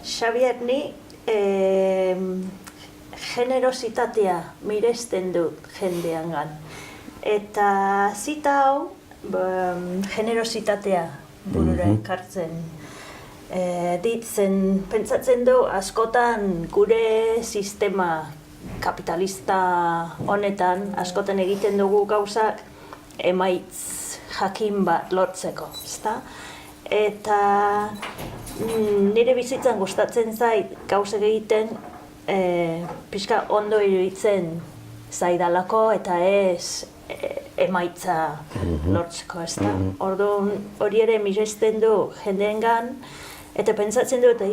Xabier, ni generositatea miresten dut jendeangan. Eta zita hau, generositatea burura ekartzen ditzen, pentsatzen du askotan gure sistema kapitalista honetan, askotan egiten dugu gauzak emaitz jakin bat lortzeko, ezta? Eta nire bizitzan gustatzen zait gauzak egiten pixka ondo iruditzen zaidalako eta ez emaitza lortzeko, ezta? Orduan hori ere miresten du jendeengan, eta pentsatzen dut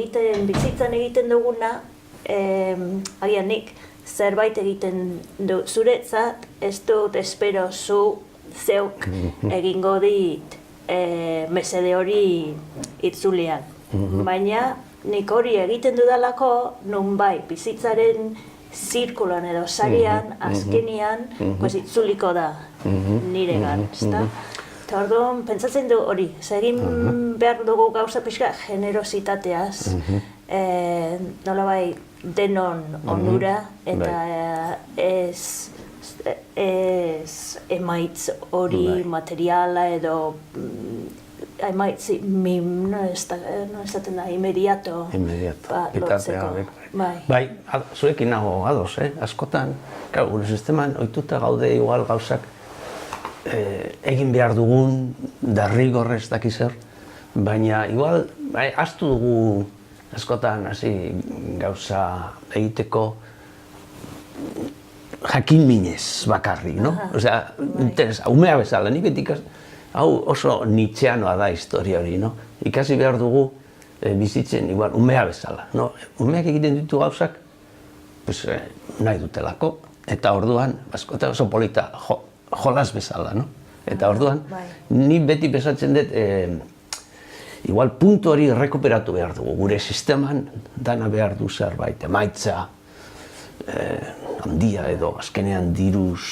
bizitzan egiten duguna, agian nik zerbait egiten du zuretzat, ez dut espero zu zeuk egingo dit mesede hori itzulean. Baina nik hori egiten dudalako, nunbai bizitzaren zirkuloan edo sarian, azkenian, itzuliko da niregan, ezta? Eta orduan, pentsatzen du hori, egin behar dugu gauza pixka generositateaz, nolabai denon onura eta ez emaitz hori materiala edo emaitz no esaten da, inmediato lotzeko. Bai, zuekin nago ados, askotan, gure sisteman ohituta gaude igual gauzak egin behar dugun, derrigorrez dakiz zer, baina igual, ahaztu dugu askotan hasi gauza egiteko jakin minez bakarrik, no? Osea, umea bezala, nik betik hau oso nitxeanoa da historia hori, no? Ikasi behar dugu bizitzen, igual, umea bezala, no? Umeak egiten ditu gauzak, nahi dutelako, eta orduan, askotan oso polita, jolas bezala, no? Eta orduan, ni beti besatzen dut, igual puntu hori rekuperatu behar dugu, gure sisteman dana behar du zerbait, emaitza handia edo azkenean diruz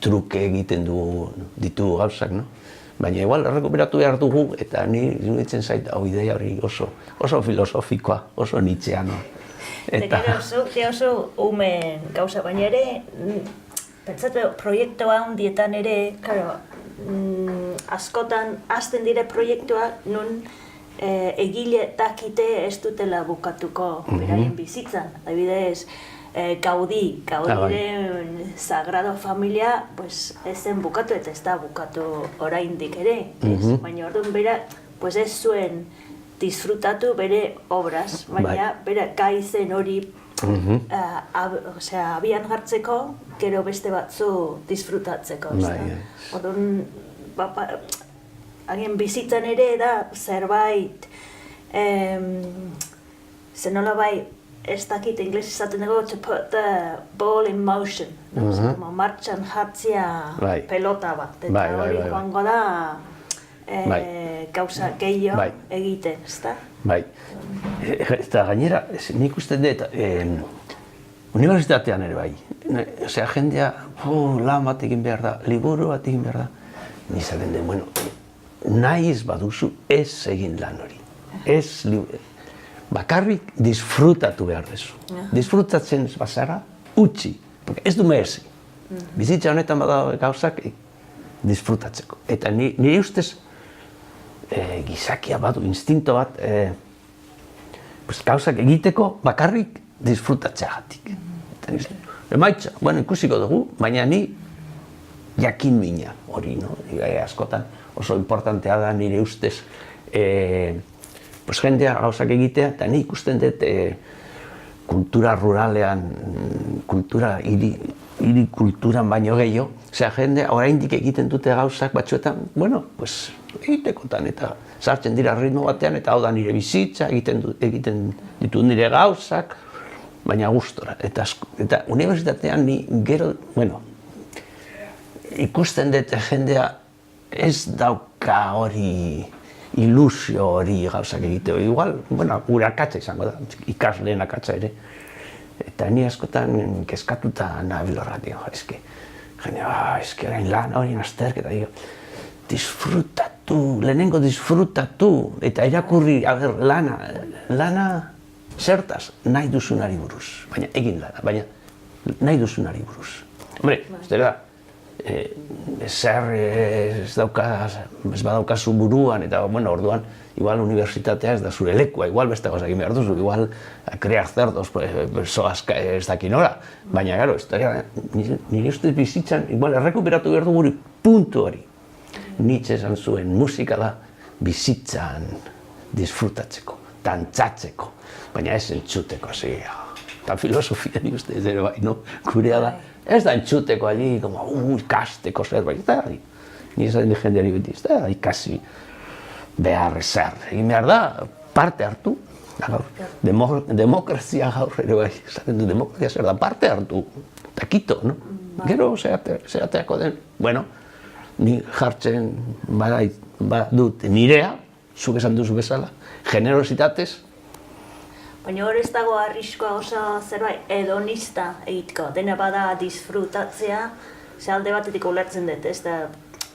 truke egiten ditugu gauzak, no? Baina igual rekuperatu behar dugu, eta ni iruditzen zait hau ideia hori oso filosofikoa, oso nitxeanoa. Eta oso umen gauza, baina ere, pentsatu, proiektua handietan ere, askotan hasten dire proiektuak nun egile dakite ez dutela bukatuko beraien bizitzan. Adibidez, Gaudiren Sagrada Familia ez zen bukatu eta ez da bukatu oraindik ere. Baina orduan bera ez zuen disfrutatu bere obraz, baina bera gai zen hori abian jartzeko, gero beste batzu disfrutatzeko. Orduan, agian bizitzan ere da zerbait, zenola bai, ez dakit inglés izaten dugu, to put the ball in motion, martxan jartzea pelota bat, eta hori joango da gauza gehiago egiten, ezta? Bai, eta gainera, nik uste dut, unibertsitatean ere bai, osea, jendea, lan bat egin behar da, liburu bat egin behar da, nizaten den, bueno, nahiz baduzu ez egin lan hori, bakarrik disfrutatu behar dezu. Disfrutatzen bazara, utzi, ez du merezi. Bizitza honetan bada gauzak disfrutatzeko. Eta nire ustez gizakia badu, instinto bat, gauzak egiteko bakarrik disfrutatzeagatik. Emaitza, ikusiko dugu, baina ni jakin mina hori, askotan oso importantea da nire ustez jendea gauzak egitea, eta ni ikusten dut kultura ruralean, hiri kulturan baino gehiago, jendea oraindik egiten dute gauzak batzuetan, egitekotan eta sartzen dira ritmo batean, eta hau da nire bizitza, egiten ditu nire gauzak, baina gustora. Eta unibertsitatean ni gero, ikusten dut jendea ez dauka hori ilusio hori gauzak egiteko. Igual, gure akatsa izango da, ikasleen akatsa ere. Eta ni askotan kezkatuta nabil horretik, jendea, orain lan hori azterketa, lehenengo disfrutatu, eta irakurri, lana zertaz nahi duzunari buruz, baina egin lana, baina nahi duzunari buruz. Hombre, ez badaukazu buruan, eta orduan, igual unibertsitatea ez da zure lekua, igual beste gauzak egin behar duzu, igual crear cerdos, zoaz ez dakinora, baina, gero, nire ustez bizitzan, igual errekuperatu behar du guri puntu hori. Nietzsche esan zuen, musika da bizitzan disfrutatzeko, dantzatzeko, baina ez entzuteko, eta filosofia ni uste ez ere bai, gurea da, ez da entzuteko allí, ikasteko zerbait, eta ni esan jendeari beti, ez da ikasi behar ezer, egin behar da, parte hartu, demokrazia gaur ere bai, esaten du, demokrazia zer da, parte hartu, eta kito, gero zeateako den, ni jartzen badut nirea, zuk esan duzu bezala, generositatez. Baina hor ez dago arriskoa oso zerbait hedonista egiteko, dena bada disfrutatzea, ze alde batetik ulertzen dut, ez da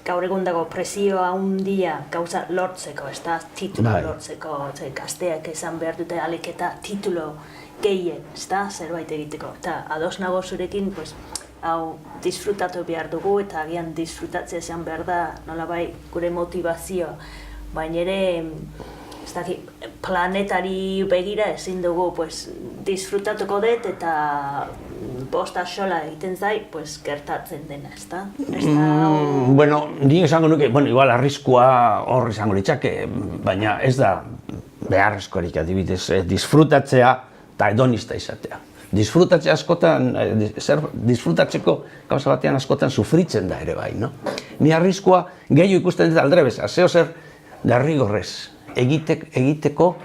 gaur egun dago presioa handia gauza lortzeko, ez da titulo lortzeko, gazteak esan behar dute alik eta titulo gehien, ez da zerbait egiteko, eta ados nago zurekin, hau disfrutatu behar dugu eta agian disfrutatzea esan behar da nolabai gure motivazioa, baina ere planetari begira ezin dugu disfrutatuko dut eta bosta sola egiten zai gertatzen dena, ez da? Ni esango nuke, igual arriskua hor izango litzake, baina ez da beharrezkorik adibidez disfrutatzea eta hedonista izatea. Disfrutatzea askotan, disfrutatzeko gauza batean askotan sufritzen da ere bai, no? Ni arriskua gehiago ikusten dut aldrebesa, zer derrigorrez egiteko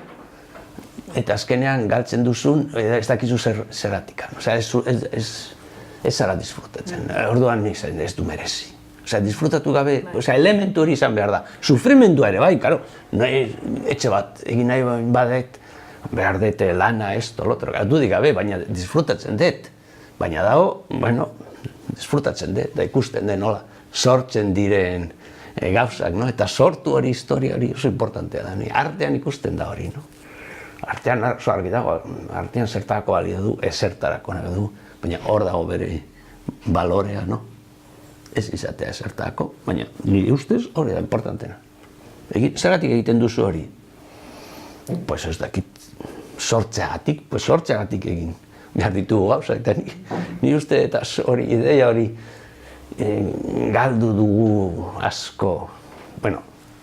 eta azkenean galtzen duzun, ez dakizu zeratikan. Ez zara disfrutatzen, orduan ez du merezi. Disfrutatu gabe, elementu hori izan behar da. Sufrimendua ere bai, etxe bat egin nahi badet, behar dut lana, esto, lotro, dudik gabe, baina disfrutatzen dut. Baina dago, disfrutatzen dut, da ikusten den, nola, sortzen diren gauzak, eta sortu hori, historia hori oso importantea da. Artean ikusten da hori, Artean oso argi dago, artean zertarako balio du, ezertarako nahi du, baina hor dago bere balorea, Ez izatea ezertarako, baina nire ustez hori da importantena. Zergatik egiten duzu hori? Pues ez dakit, sortzeagatik egin behar ditugu gauza, eta ni uste eta ideia hori galdu dugu asko,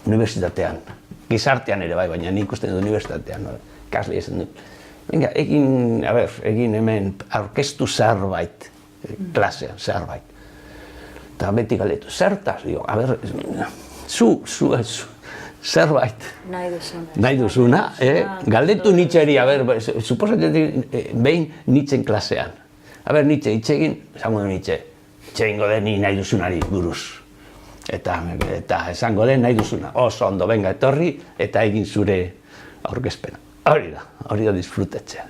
unibertsitatean, gizartean ere bai, baina nik uste dut unibertsitatean, kasle esan dut. Egin hemen aurkeztu zerbait, klasean zerbait. Eta beti galdetu, zertaz, zerbait. Nahi duzuna. Galdetu Nietzscheri, suposatzen behin Nietzschen klasean. Nietzsche itxegin, esango du Nietzsche, itxegingo den nahi duzunari buruz. Eta esango den nahi duzuna. Oso ondo, benga, etorri, eta egin zure aurkezpena. Hori da disfrutatzea.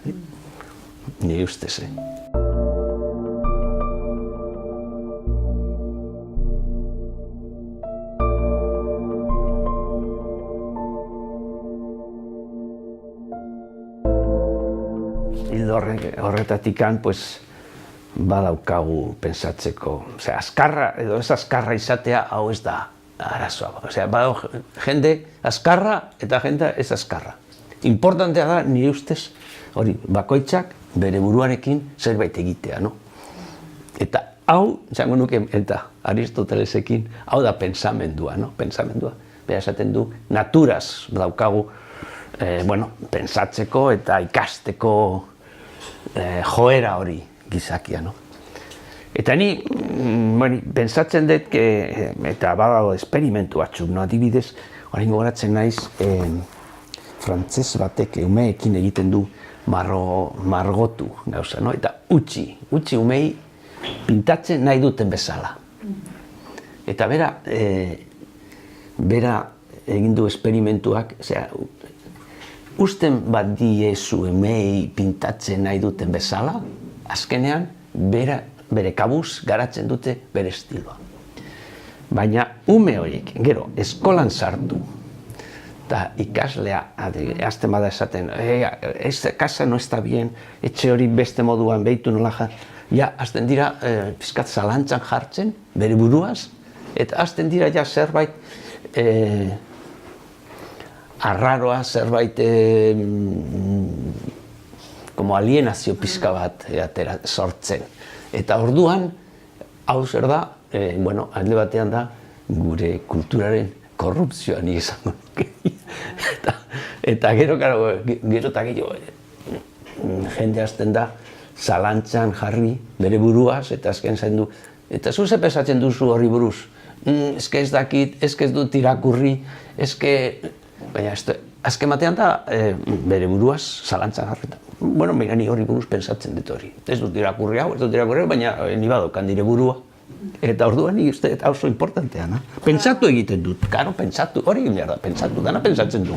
Ni ustez, horretatikan, badaukagu pensatzeko. Azkarra, edo ez azkarra izatea, hau ez da arazoa. Badago jende azkarra eta jende ez azkarra. Importantea da, nire ustez, hori, bakoitzak bere buruarekin zerbait egitea, Eta hau, izango nuke, eta Aristotelesekin, hau da pentsamendua, Pentsamendua, bera esaten du, naturaz daukagu, pentsatzeko eta ikasteko joera hori gizakia, Eta ni, pentsatzen dut, eta badago esperimentu batzuk, adibidez, orain gogoratzen naiz, frantzes batek umeekin egiten du margotu gauza, eta utzi umei pintatzen nahi duten bezala. Eta bera egin du esperimentuak, usten bat diezu emei pintatzen nahi duten bezala, azkenean bere kabuz garatzen dute bere estiloa. Baina ume horiek, gero, eskolan sartu, eta ikaslea, azten bada esaten, casa no está bien, etxe hori beste moduan behitu nola ja, azten dira, pizkat zalantzan jartzen, bere buruaz, eta azten dira ja zerbait arraroa, zerbait como alienazio pizka bat sortzen. Eta orduan, hau zer da, alde batean da, gure kulturaren korrupzioa nik esango nuke. Eta gero eta gehiago, jende azten da, zalantzan jarri bere buruaz, eta azken zain du. Eta zu ze pesatzen duzu horri buruz? Ezke ez dakit, ezke ez dut irakurri, baina azken batean da bere buruaz zalantzan jarri. Bueno, baina ni horri buruz pensatzen dut hori. Ez dut irakurri hau, baina ni badokan nire burua. Eta orduan nik uste eta oso importantea, na? Pentsatu egiten dut, karo, pentsatu, hori egin behar da, pentsatu, dana pentsatzen du.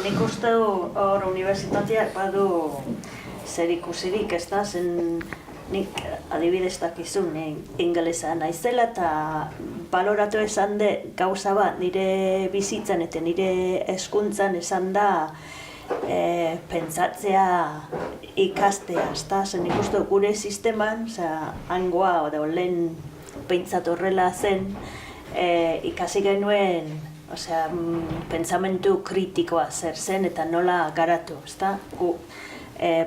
Nik uste hor unibertsitateak badu zer ikusirik, ez da, zen nik adibidez dakizun ingelesa naizela eta baloratu esan de gauza bat nire bizitzan eta nire hezkuntzan esan da pentsatzea ikastea, ez da, zen nik uste gure sisteman, hangoa, lehen pentsatu horrela zen, ikasi genuen pentsamentu kritikoa zer zen eta nola garatu, ez da?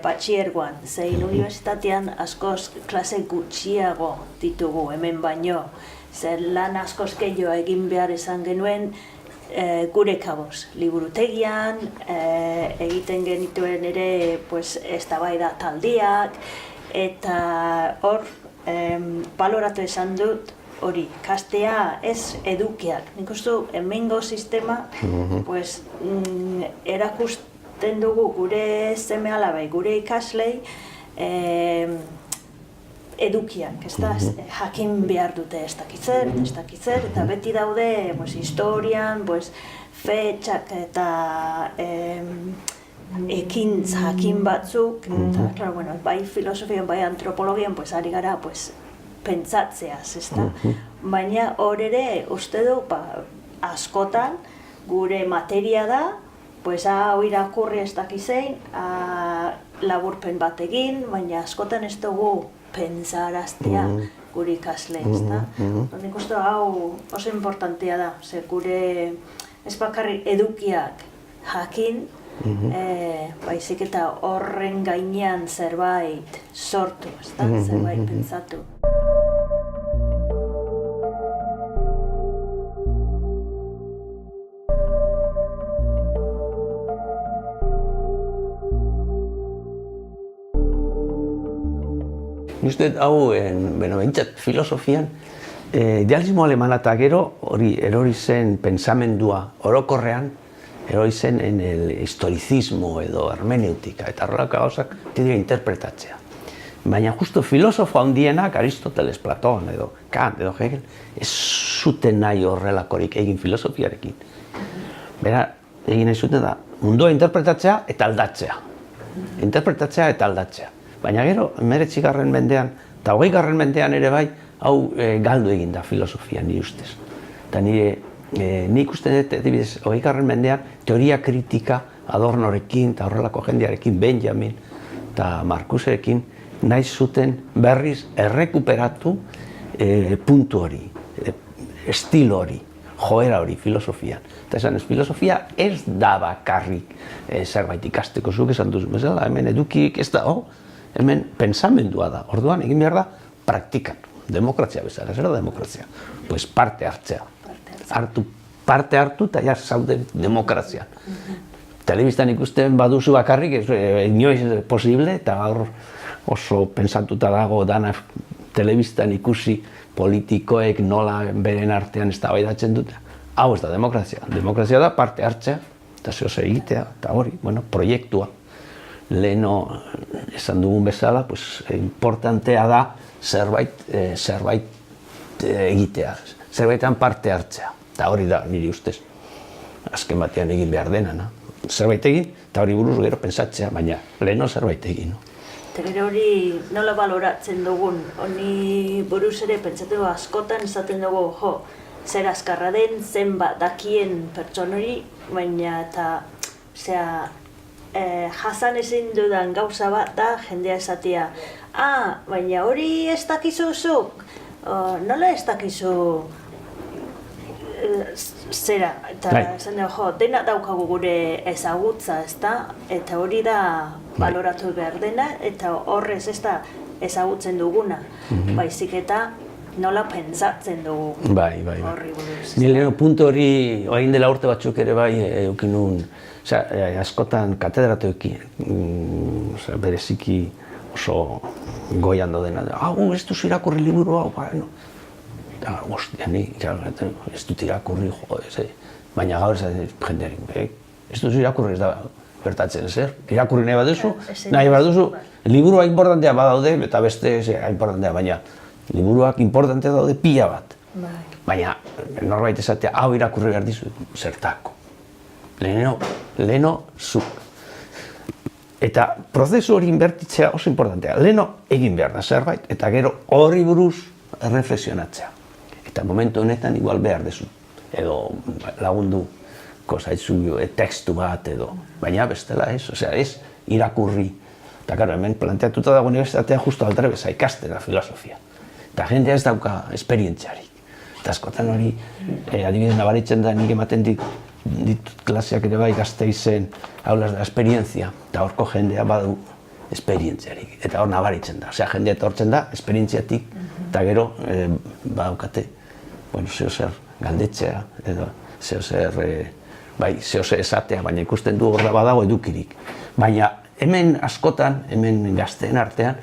Batxiergoan, zein unibertsitatean askoz klase gutxiago ditugu hemen baino, zer lan askoz gehiago egin behar esan genuen gure kaboz, liburutegian, egiten genituen ere eztabaida taldiak, eta hor baloratu esan dut hori, kastea ez edukiak. Nik uste hemengo sistema erakusten dugu gure seme alabai, gure ikaslei edukiak, ez da, jakin behar dute ez dakitzer, eta beti daude historian, fetxak eta ekintz jakin batzuk, eta, bai filosofian, bai antropologian, ari gara, pentsatzeaz, ez da? Baina hor ere, uste du, askotan, gure materia da, hau irakurri ez dakizein, laburpen bat egin, baina askotan ez dugu pentsaraztea gure ikasle, ez da? Nik uste hau oso importantea da, gure ez bakarrik edukiak jakin, baizik eta horren gainean zerbait sortu, ez da? Zerbait pentsatu. Nik uste hau, behintzat filosofian, idealismo alemana eta gero hori erori zen pentsamendua orokorrean, erori zen el historizismo edo hermeneutika eta horrelako gauzak dira interpretatzea. Baina justo filosofo handienak, Aristoteles, Platon edo Kant edo Hegel, ez zuten nahi horrelakorik egin filosofiarekin. Bera, egin nahi zuten da, mundua interpretatzea eta aldatzea. Interpretatzea eta aldatzea. Baina gero, 19. mendean eta 20. mendean ere bai, hau galdu egin da filosofia nire ustez. Eta nik uste dut, adibidez, 20. mendean, teoria kritika Adornorekin eta horrelako jendearekin, Benjamin eta Marcuserekin, nahi zuten berriz errekuperatu puntu hori, estilo hori, joera hori filosofian. Eta esan ez, filosofia ez da bakarrik zerbait ikasteko, zuk esan duzu bezala, hemen edukik ez da, hemen pensamendua da, orduan egin behar da praktikatu, demokrazia bezala, zer da demokrazia? Pues parte hartzea, parte hartu eta ja zaude demokrazian. Telebistan ikusten baduzu bakarrik, inoiz posible, eta gaur oso pentsatuta dago dana telebistan ikusi politikoek nola beren artean eztabaidatzen dute. Hau ez da demokrazia, demokrazia da parte hartzea, eta zehose egitea, eta hori, proiektua. Leheno esan dugun bezala, importantea da zerbait egitea, zerbaitan parte hartzea. Eta hori da, niri ustez, azken batean egin behar dena. Zerbait egin, eta hori buruz gero pentsatzea, baina leheno zerbait egin. Eta gero hori nola baloratzen dugun, honi buruz ere pentsatu askotan esaten dugu, zer azkarra den, zenbat dakien pertson hori, baina eta, jasan ezin dudan gauza bat da jendea esatia, baina hori ez dakizu zuk, nola ez dakizu zera, eta esan dugu, dena daukagu gure ezagutza, ezta? Eta hori da baloratu behar dena, eta horrez ez da ezagutzen duguna, baizik eta nola pentsatzen dugu horri buruz. Ni leheno puntu hori, orain dela urte batzuk ere bai, eukin nuen, askotan katedratoekin, bereziki oso goian dodena, ez duzu irakurri liburu hau, ostia, ni ez dut irakurri, baina gaur jendearik, ez duzu irakurri ez da bertatzen zer, irakurri nahi baduzu, liburua importantea badaude, eta beste importantea, baina liburuak importantea daude pila bat. Baina, norbait esatea, hau irakurri behar dizu, zertako. Leheno, zuk. Eta prozesu hori inbertitzea oso importantea. Leheno egin behar da zerbait, eta gero hori buruz reflexionatzea. Eta momentu honetan igual behar dezu. Edo lagundu kozaitzu tekstu bat edo. Baina bestela ez, ez irakurri. Eta karo, hemen planteatuta dago unibertsitatea justo aldrebesa ikastera filosofia. Eta jendea ez dauka esperientziarik. Eta askotan hori, adibidez nabaritzen da, nik ematen ditut klaseak ere bai Gasteizen aulas de la esperientzia, eta horko jendea badu esperientziarik. Eta hor nabaritzen da, jendea etortzen da, esperientziatik, eta gero badaukate, zeo zer galdetzea, edo zeo zer esatea, baina ikusten du hor da badago edukirik. Baina hemen askotan, hemen gazteen artean,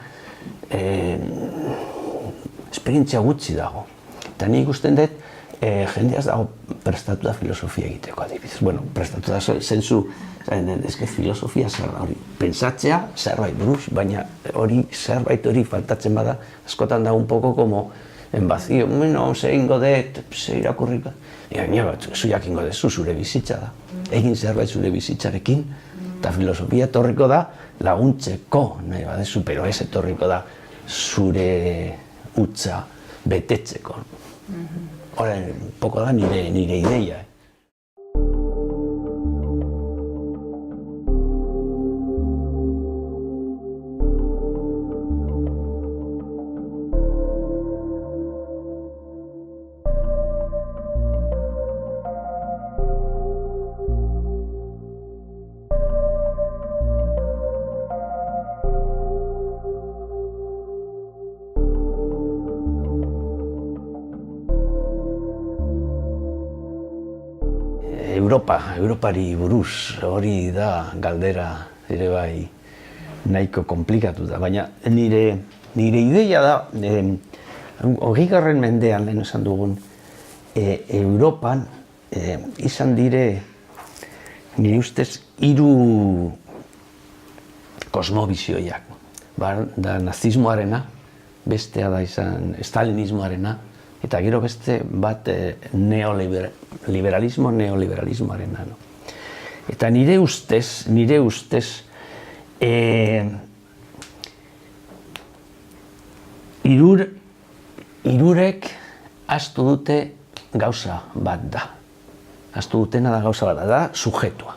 esperientzia gutxi dago. Eta nik ikusten dut, jendeaz dago prestatu da filosofia egiteko adibidez. Prestatu da zentzu, filosofia zer da hori. Pentsatzea zerbait buruz, baina zerbait hori faltatzen bada, askotan da un poco como en vacío, ze ingo dut, ze irakurriko. Zu jakingo dezu, zure bizitza da. Egin zerbait zure bizitzarekin, eta filosofia etorriko da laguntzeko, nahi badezu, pero ez etorriko da zure utza betetzeko. Hora, poko da nire ideia. Europari buruz, hori da galdera ere bai nahiko komplikatu da, baina nire ideia da, 20. mendean lehen esan dugun, Europan izan dire, nire ustez, 3 kosmobizioiak. Da nazismoarena, bestea da izan stalinismoarena, eta gero beste bat neoliberalismoarena. Eta nire ustez, hirurek ahaztu dute gauza bat da. Ahaztu dutena da gauza bat da, sujetua.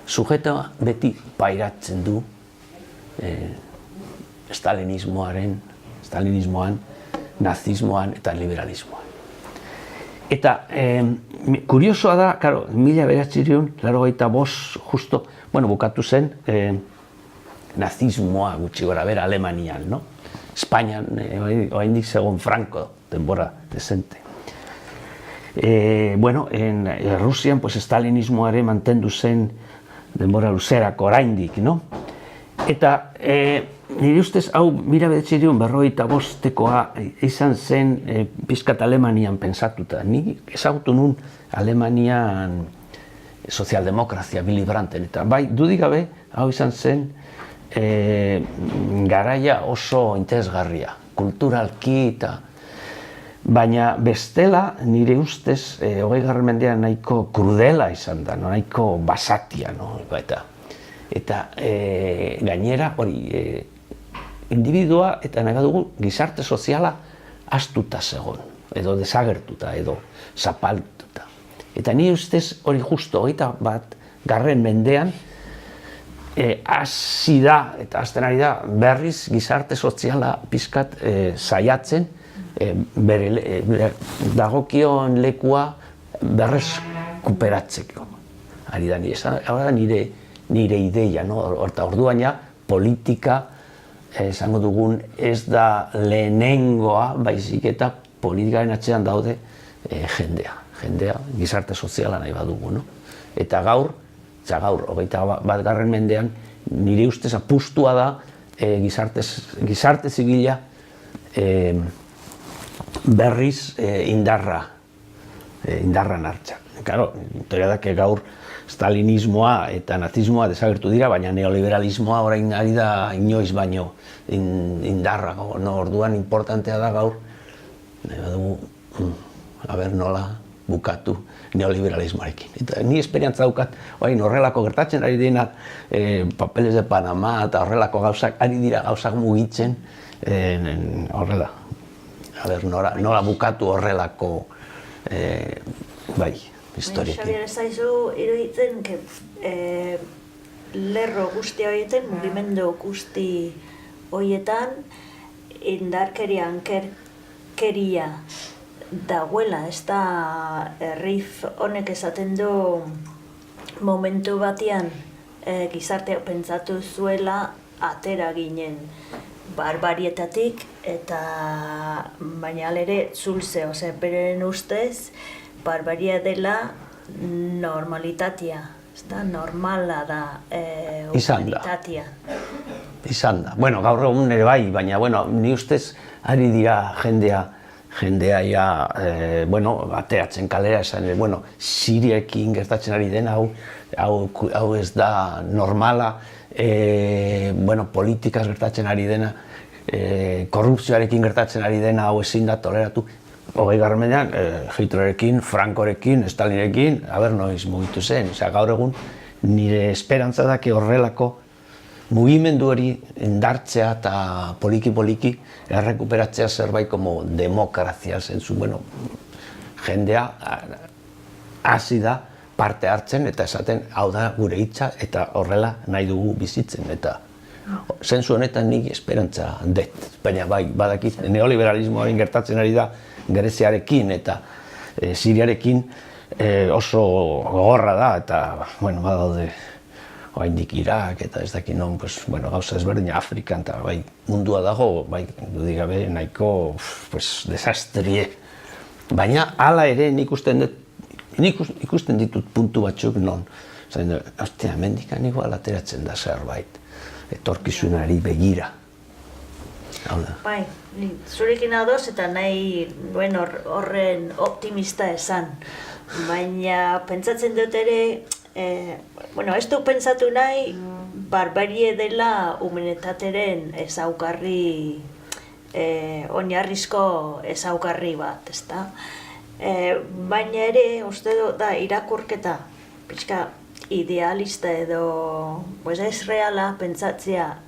Sujetua beti pairatzen du stalinismoan, nazismoan eta liberalismoan. Eta kuriosoa da, 1985 justo, bukatu zen nazismoa gutxi gora bera Alemanian, no? Espainian, oraindik zegoen Franco, denbora dezente. En Rusian, stalinismoare mantendu zen denbora luzerako oraindik, no? Eta nire ustez, hau, 1945koa izan zen pizkat Alemanian pensatuta. Nik ezagutu nun Alemanian sozialdemokrazia, Willy Brandten, eta bai, dudik gabe, hau izan zen garaia oso interesgarria, kulturalki eta... Baina bestela, nire ustez, 20. mendean nahiko krudela izan da, nahiko basatia, eta gainera, individua eta nahi dugu gizarte soziala ahaztuta zegoen. edo desagertuta, edo zapaltuta. Eta ni ustez hori justo 21. mendean hasi da, eta hasten ari da, berriz gizarte soziala pizkat saiatzen, bere dagokion lekua berreskuperatzeko. Ari da nire ideia, eta orduan ja politika, esango dugun, ez da lehenengoa, baizik eta politikaren atzean daude jendea, gizarte soziala nahi badugu. Eta gaur, 21. mendean, nire ustez apustua da gizarte zibila berriz indarran hartza. Claro, teoria da gaur stalinismoa eta nazismoa desagertu dira, baina neoliberalismoa orain ari da inoiz baino indarra. Orduan importantea da gaur, nola bukatu neoliberalismoarekin. Eta ni esperientza daukat, horrelako gertatzen ari dena, papeles de Panama eta horrelako gauzak, ari dira gauzak mugitzen, horrela. Nola bukatu horrelako historiekin. Xabier, ez zaizu iruditzen, lerro guzti horietan, mugimendu guzti horietan, indarkeria, ankerkeria dagoela, ez da Riff honek esaten du momentu batean gizartea pentsatu zuela atera ginen barbarietatik, eta baina ere zulze, beren ustez, barbaria dela normalitatea, normala da humanitatea. Izan da. Bueno, gaur egun ere bai, baina ni ustez ari dira jendea ja, ateratzen kalera, esan, Siriarekin gertatzen ari den, hau ez da normala, politikaz gertatzen ari dena, korrupzioarekin gertatzen ari dena, hau ezin da toleratu. 20. mendean, Hitlerekin, Francorekin, Stalinekin, noiz mugitu zen. Gaur egun, nire esperantza da horrelako mugimendu hori indartzea eta poliki-poliki errekuperatzea zerbait como demokrazia zentzu. Jendea hasi da parte hartzen eta esaten hau da gure hitza eta horrela nahi dugu bizitzen. Eta zentzu honetan nik esperantza dut. Baina badakit neoliberalismoaren gertatzen ari da Greziarekin eta Siriarekin oso gogorra da eta badaude oraindik Irak eta ez dakit non, gauza ezberdina Afrikan eta mundua dago, dudik gabe nahiko desastrie. Baina hala ere nik ikusten ditut puntu batzuk non. Ostia, mendikan igual ateratzen da zerbait, etorkizunari begira. Bai, zurekin ados eta nahi horren optimista esan. Baina pentsatzen dut ere, ez du pentsatu nahi, barbarie dela humanitateren ezaugarri, oinarrizko ezaugarri bat, ezta? Baina ere, uste dut da, irakurketa, pixka idealista edo, ez reala pentsatzea,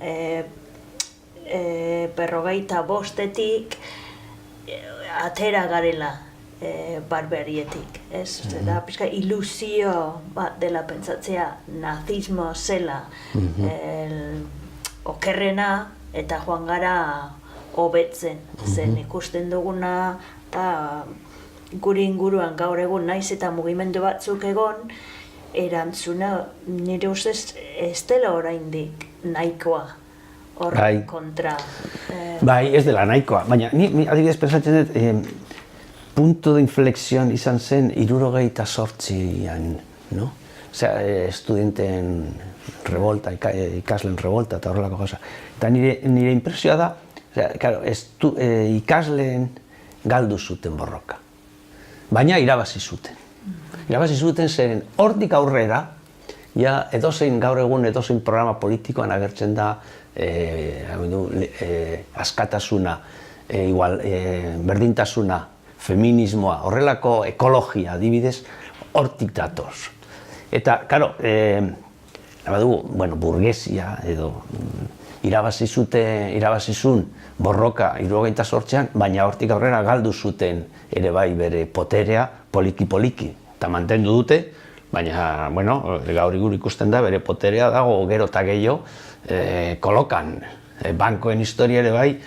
55 atera garela barbarietik, ez? Da pixka ilusio bat dela pentsatzea nazismo zela okerrena eta joan gara hobetzen. Zen ikusten duguna gure inguruan gaur egun naiz eta mugimendu batzuk egon, erantzuna nire ustez ez dela oraindik nahikoa. Horren kontra. Bai, ez dela nahikoa, baina ni adibidez pensatzen dut punto de inflexión izan zen 78an, no? Estudianten revolta, ikasleen revolta eta horrelako gauza. Eta nire impresioa da, ikasleen galdu zuten borroka. Baina irabazi zuten. Irabazi zuten zeren hortik aurrera, edozein gaur egun edozein programa politikoan agertzen da askatasuna, berdintasuna, feminismoa, horrelako ekologia adibidez, hortik datoz. Eta, karo, badugu, bueno, burgesia edo irabazi zuen borroka 78an, baina hortik aurrera galdu zuten ere bai bere poterea poliki-poliki, eta mantendu dute, baina, bueno, gaur egun ikusten da, bere poterea dago gero eta gehiago kolokan. Bankoen historia ere bai,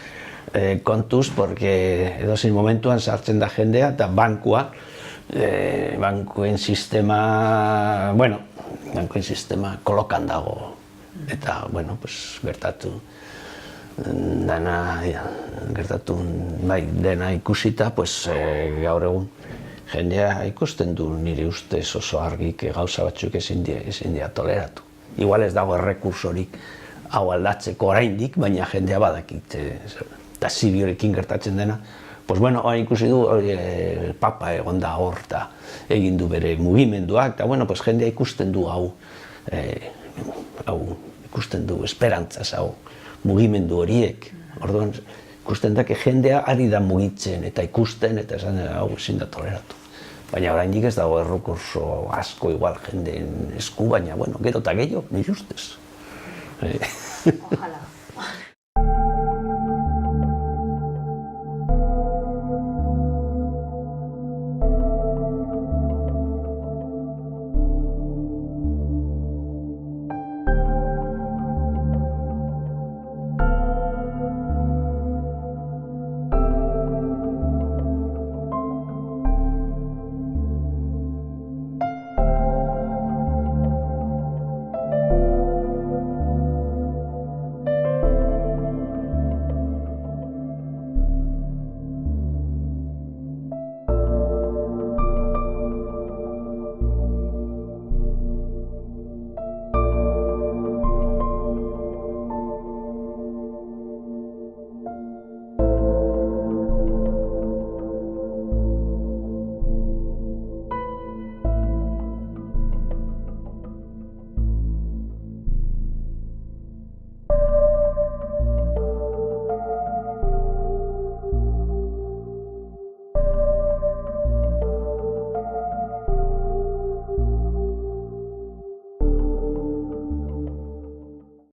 kontuz, porque edozein momentuan sartzen da jendea, eta bankuen sistema, bueno, bankuen sistema kolokan dago. Eta, bueno, pues, gertatu dena ikusita, pues, gaur egun jendea ikusten du nire ustez oso argik gauza batzuk ezin dira toleratu. Igual ez dago errekursorik hau aldatzeko oraindik, baina jendea badakit, eta Siriorekin gertatzen dena. Pues bueno, ikusi du, papa egon da hor, eta egin du bere mugimenduak, eta bueno, pues jendea ikusten du hau, ikusten du esperantzaz hau, mugimendu horiek. Orduan, ikusten da, jendea ari da mugitzen, eta ikusten, eta esan hau ezin da toleratu. Baina oraindik ez dago errekurso asko igual jendeen esku, baina, bueno, gero eta gehiago, nire ustez. Ojalá.